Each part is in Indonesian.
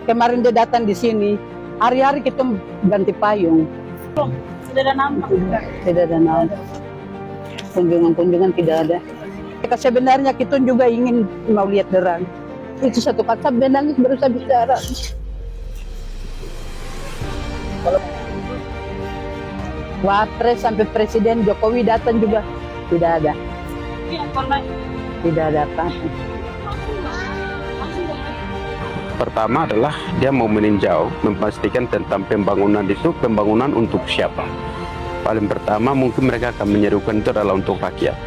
kemarin dia datang di sini, hari-hari kita ganti payung. Tidak ada nama. Tidak ada nama. Kunjungan-kunjungan tidak ada. Sebenarnya kita juga ingin mau lihat derang. Itu satu kata benangis baru saya bicara. Wapres sampai Presiden Jokowi datang juga tidak ada. Tidak ada apa. Pertama adalah dia mau meninjau, memastikan tentang pembangunan itu, pembangunan untuk siapa. Paling pertama mungkin mereka akan menyerukan itu adalah untuk rakyat,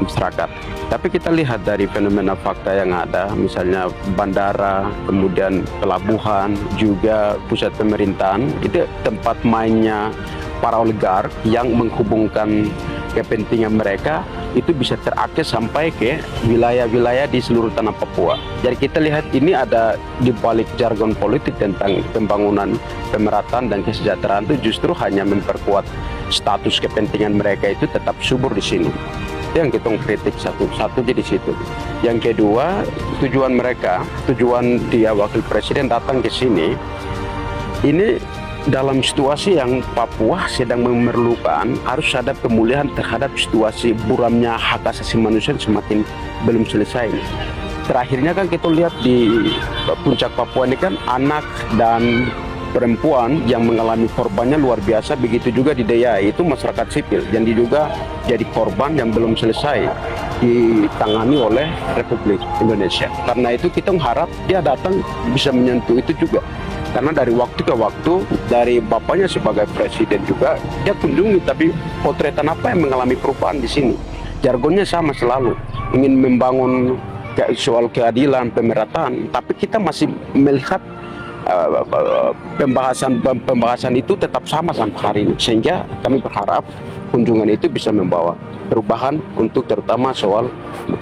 masyarakat. Tapi kita lihat dari fenomena fakta yang ada, misalnya bandara, kemudian pelabuhan, juga pusat pemerintahan, itu tempat mainnya para oligark yang menghubungkan kepentingan mereka itu bisa terakses sampai ke wilayah-wilayah di seluruh tanah Papua. Jadi kita lihat ini ada di balik jargon politik tentang pembangunan, pemerataan dan kesejahteraan itu justru hanya memperkuat status kepentingan mereka itu tetap subur di sini. Yang kita kritik satu di situ. Yang kedua, tujuan mereka, tujuan dia wakil presiden datang ke sini, ini dalam situasi yang Papua sedang memerlukan, harus ada pemulihan terhadap situasi buramnya hak asasi manusia semakin belum selesai. Terakhirnya kan kita lihat di puncak Papua ini kan anak dan perempuan yang mengalami korbannya luar biasa, begitu juga di Dayai itu masyarakat sipil yang juga jadi korban yang belum selesai ditangani oleh Republik Indonesia. Karena itu kita mengharap dia datang bisa menyentuh itu juga. Karena dari waktu ke waktu, dari bapaknya sebagai presiden juga, dia kunjungi, tapi potretan apa yang mengalami perubahan di sini. Jargonnya sama selalu, ingin membangun soal keadilan, pemerataan, tapi kita masih melihat pembahasan itu tetap sama sampai hari ini. Sehingga kami berharap kunjungan itu bisa membawa perubahan untuk terutama soal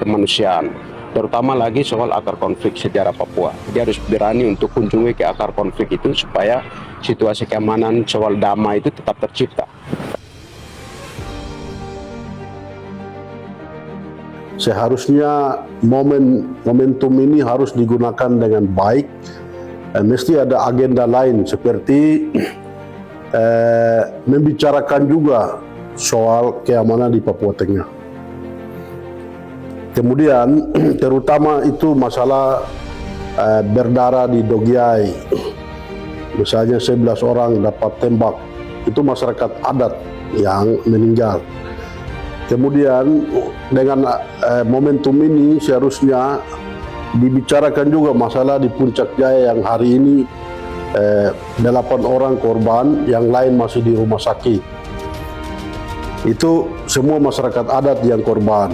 kemanusiaan. Terutama lagi soal akar konflik sejarah Papua. Dia harus berani untuk kunjungi ke akar konflik itu supaya situasi keamanan soal damai itu tetap tercipta. Seharusnya momentum ini harus digunakan dengan baik. Mesti ada agenda lain seperti membicarakan juga soal keamanan di Papua Tengah. Kemudian terutama itu masalah berdarah di Dogiai, misalnya 11 orang dapat tembak, itu masyarakat adat yang meninggal. Kemudian dengan momentum ini seharusnya dibicarakan juga masalah di Puncak Jaya yang hari ini 8 orang korban, yang lain masih di rumah sakit. Itu semua masyarakat adat yang korban.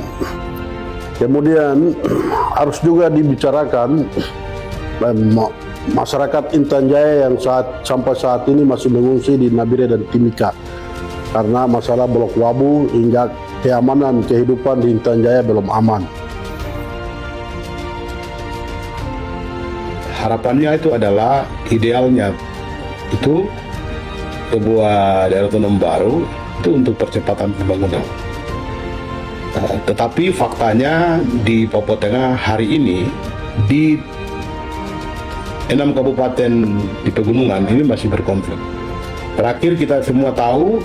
Kemudian harus juga dibicarakan masyarakat Intan Jaya yang sampai saat ini masih mengungsi di Nabire dan Timika karena masalah blok Wabu hingga keamanan kehidupan di Intan Jaya belum aman. Harapannya itu adalah idealnya itu sebuah daerah otonom baru itu untuk percepatan pembangunan. Tetapi faktanya di Papua Tengah hari ini di 6 kabupaten di pegunungan ini masih berkonflik. Terakhir kita semua tahu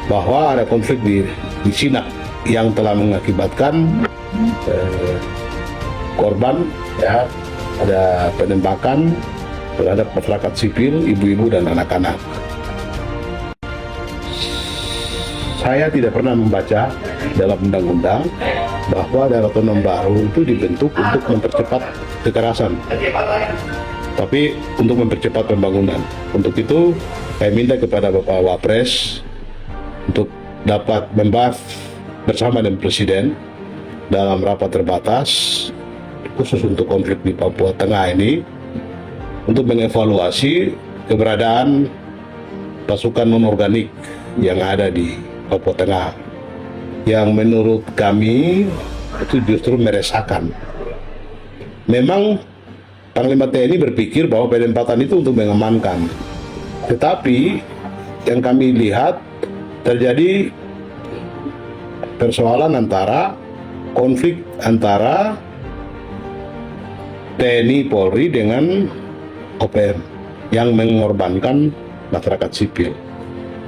bahwa ada konflik di Sinak yang telah mengakibatkan korban, ya, ada penembakan terhadap masyarakat sipil, ibu-ibu dan anak-anak. Saya tidak pernah membaca dalam undang-undang bahwa daerah otonom baru itu dibentuk untuk mempercepat kekerasan, tapi untuk mempercepat pembangunan. Untuk itu, saya minta kepada Bapak Wapres untuk dapat membahas bersama dengan Presiden dalam rapat terbatas khusus untuk konflik di Papua Tengah ini, untuk mengevaluasi keberadaan pasukan non-organik yang ada di Papua Tengah, yang menurut kami itu justru meresahkan. Memang Panglima TNI berpikir bahwa penempatan itu untuk mengamankan, tetapi yang kami lihat terjadi persoalan antara konflik antara TNI Polri dengan OPM yang mengorbankan masyarakat sipil.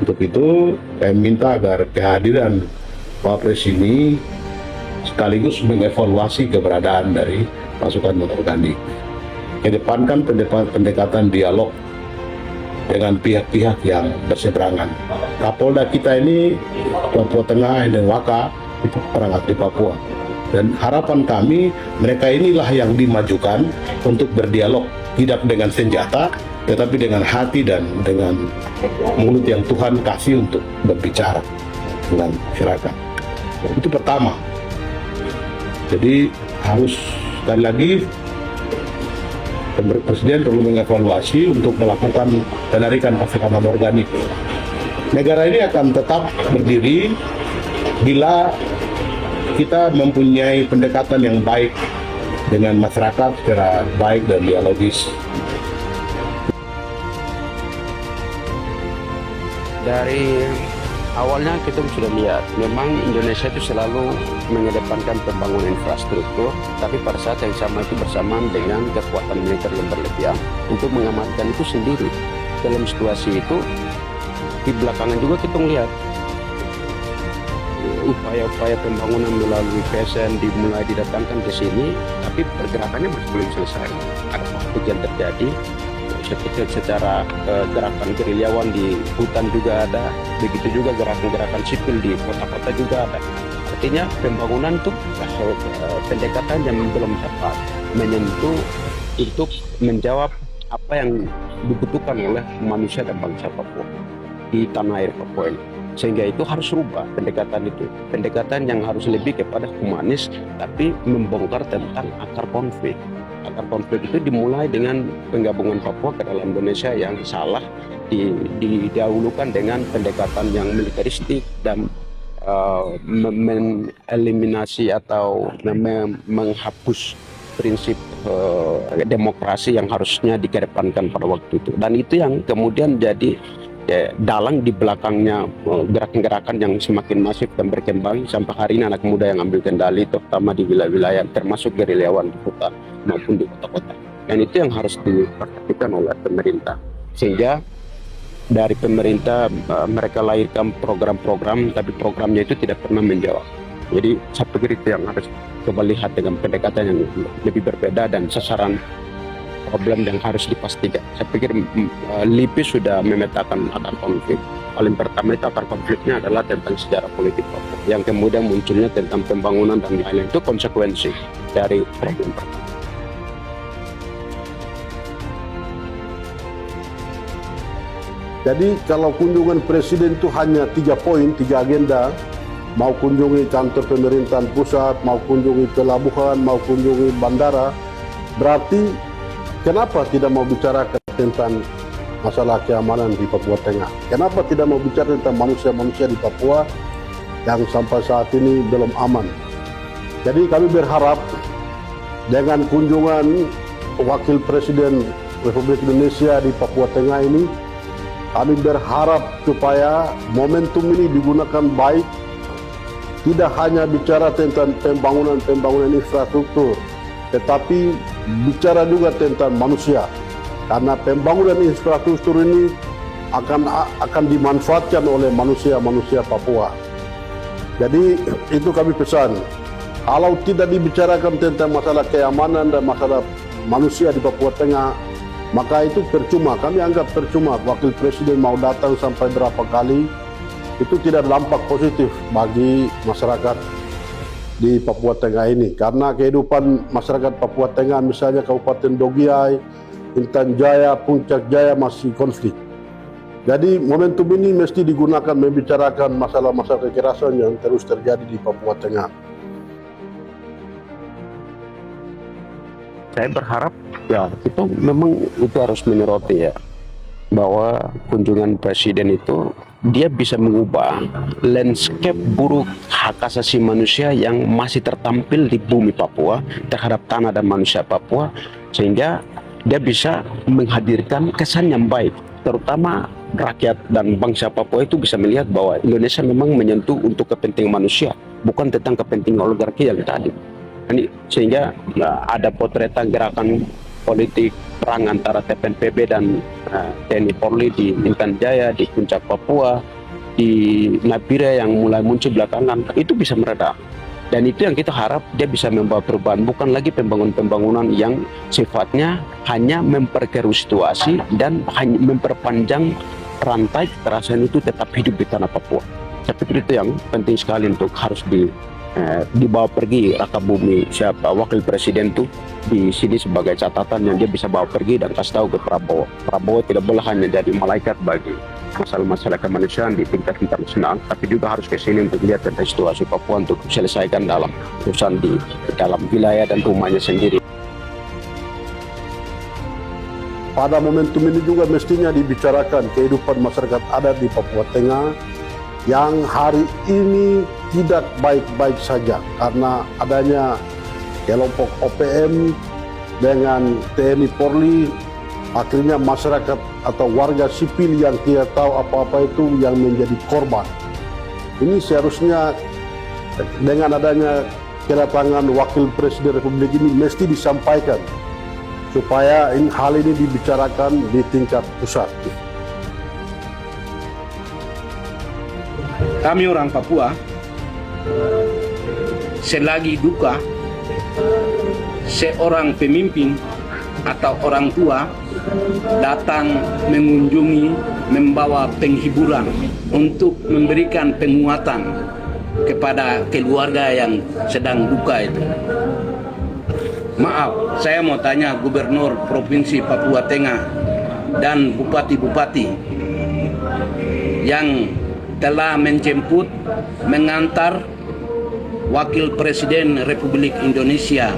Untuk itu, saya minta agar kehadiran Wapres ini sekaligus mengevaluasi keberadaan dari pasukan non-organik. Kedepankan pendekatan dialog dengan pihak-pihak yang berseberangan. Kapolda kita ini Papua Tengah dan Waka itu orang asli Papua. Dan harapan kami, mereka inilah yang dimajukan untuk berdialog, tidak dengan senjata, tetapi dengan hati dan dengan mulut yang Tuhan kasih untuk berbicara dengan masyarakat. Itu pertama. Jadi harus sekali lagi Presiden perlu mengevaluasi untuk melakukan penarikan pasukan non-organik. Negara ini akan tetap berdiri bila kita mempunyai pendekatan yang baik dengan masyarakat secara baik dan dialogis. Dari awalnya kita sudah lihat, memang Indonesia itu selalu mengedepankan pembangunan infrastruktur, tapi pada saat yang sama itu bersamaan dengan kekuatan militer yang berlebihan untuk mengamankan itu sendiri. Dalam situasi itu, di belakangan juga kita melihat upaya-upaya pembangunan melalui PSN dimulai didatangkan ke sini, tapi pergerakannya masih belum selesai. Ada konflik yang terjadi, secara gerakan gerilyawan di hutan juga ada, begitu juga gerakan-gerakan sipil di kota-kota juga ada. Artinya pembangunan itu pendekatan yang belum tepat menyentuh untuk menjawab apa yang dibutuhkan oleh manusia dan bangsa Papua di tanah air Papua ini. Sehingga itu harus rubah pendekatan itu, pendekatan yang harus lebih kepada humanis, tapi membongkar tentang akar konflik. Akar konflik itu dimulai dengan penggabungan Papua ke dalam Indonesia yang salah, didahulukan dengan pendekatan yang militeristik dan mengeliminasi atau menghapus prinsip demokrasi yang harusnya dikedepankan pada waktu itu. Dan itu yang kemudian jadi dalang di belakangnya gerakan-gerakan yang semakin masif dan berkembang sampai hari ini anak muda yang ambil kendali terutama di wilayah-wilayah termasuk gerilyawan di hutan maupun di kota-kota. Dan itu yang harus diperhatikan oleh pemerintah. Sehingga dari pemerintah mereka lahirkan program-program, tapi programnya itu tidak pernah menjawab. Jadi saya pikir itu yang harus coba lihat dengan pendekatan yang lebih berbeda dan sasaran problem yang harus dipastikan. Saya pikir LIPI sudah memetakan akar konflik. Paling pertama itu akar konfliknya adalah tentang sejarah politik Papua. Yang kemudian munculnya tentang pembangunan dan lain-lain, itu konsekuensi dari problem pertama. Jadi kalau kunjungan presiden itu hanya 3 poin, 3 agenda, mau kunjungi kantor pemerintahan pusat, mau kunjungi pelabuhan, mau kunjungi bandara, berarti kenapa tidak mau bicara tentang masalah keamanan di Papua Tengah? Kenapa tidak mau bicara tentang manusia-manusia di Papua yang sampai saat ini belum aman? Jadi kami berharap dengan kunjungan Wakil Presiden Republik Indonesia di Papua Tengah ini, kami berharap supaya momentum ini digunakan baik, tidak hanya bicara tentang pembangunan infrastruktur, tetapi bicara juga tentang manusia, karena pembangunan infrastruktur ini akan dimanfaatkan oleh manusia Papua. Jadi itu kami pesan, kalau tidak dibicarakan tentang masalah keamanan dan masalah manusia di Papua Tengah, maka itu percuma. Kami anggap percuma Wakil Presiden mau datang sampai berapa kali, itu tidak dampak positif bagi masyarakat di Papua Tengah ini, karena kehidupan masyarakat Papua Tengah misalnya Kabupaten Dogiai, Intan Jaya, Puncak Jaya masih konflik. Jadi momentum ini mesti digunakan membicarakan masalah-masalah kekerasan yang terus terjadi di Papua Tengah. Saya berharap ya itu memang itu harus menyoroti ya, bahwa kunjungan presiden itu dia bisa mengubah landscape buruk hak asasi manusia yang masih tertampil di bumi Papua terhadap tanah dan manusia Papua, sehingga dia bisa menghadirkan kesan yang baik, terutama rakyat dan bangsa Papua itu bisa melihat bahwa Indonesia memang menyentuh untuk kepentingan manusia, bukan tentang kepentingan oligarki yang tadi. Sehingga ada potretan gerakan politik perang antara TPNPB dan TNI Polri di Intan Jaya, di Puncak Papua, di Nabire yang mulai muncul belakangan, itu bisa mereda. Dan itu yang kita harap dia bisa membawa perubahan, bukan lagi pembangunan yang sifatnya hanya memperkeruh situasi dan hanya memperpanjang rantai kekerasan itu tetap hidup di tanah Papua. Saya pikir itu yang penting sekali untuk harus dibawa pergi raka bumi siapa wakil presiden tuh di sini sebagai catatan yang dia bisa bawa pergi dan kasih tahu ke Prabowo. Prabowo tidak boleh hanya jadi malaikat bagi masalah-masalah kemanusiaan di tingkat internasional, tapi juga harus ke sini untuk lihat tentang situasi Papua untuk selesaikan dalam urusan di dalam wilayah dan rumahnya sendiri. Pada momentum ini juga mestinya dibicarakan kehidupan masyarakat adat di Papua Tengah yang hari ini tidak baik-baik saja karena adanya kelompok OPM dengan TNI Polri. Akhirnya masyarakat atau warga sipil yang tidak tahu apa-apa itu yang menjadi korban. Ini seharusnya dengan adanya kedatangan Wakil Presiden Republik ini mesti disampaikan supaya hal ini dibicarakan di tingkat pusat. Kami orang Papua, selagi duka seorang pemimpin atau orang tua datang mengunjungi, membawa penghiburan untuk memberikan penguatan kepada keluarga yang sedang duka itu. Maaf, saya mau tanya Gubernur Provinsi Papua Tengah dan bupati-bupati yang telah menjemput, mengantar Wakil Presiden Republik Indonesia.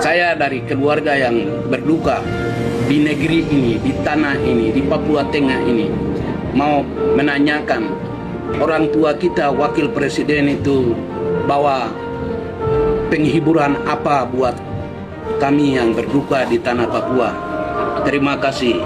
Saya dari keluarga yang berduka di negeri ini, di tanah ini, di Papua Tengah ini, mau menanyakan orang tua kita, Wakil Presiden itu bawa penghiburan apa buat kami yang berduka di tanah Papua. Terima kasih.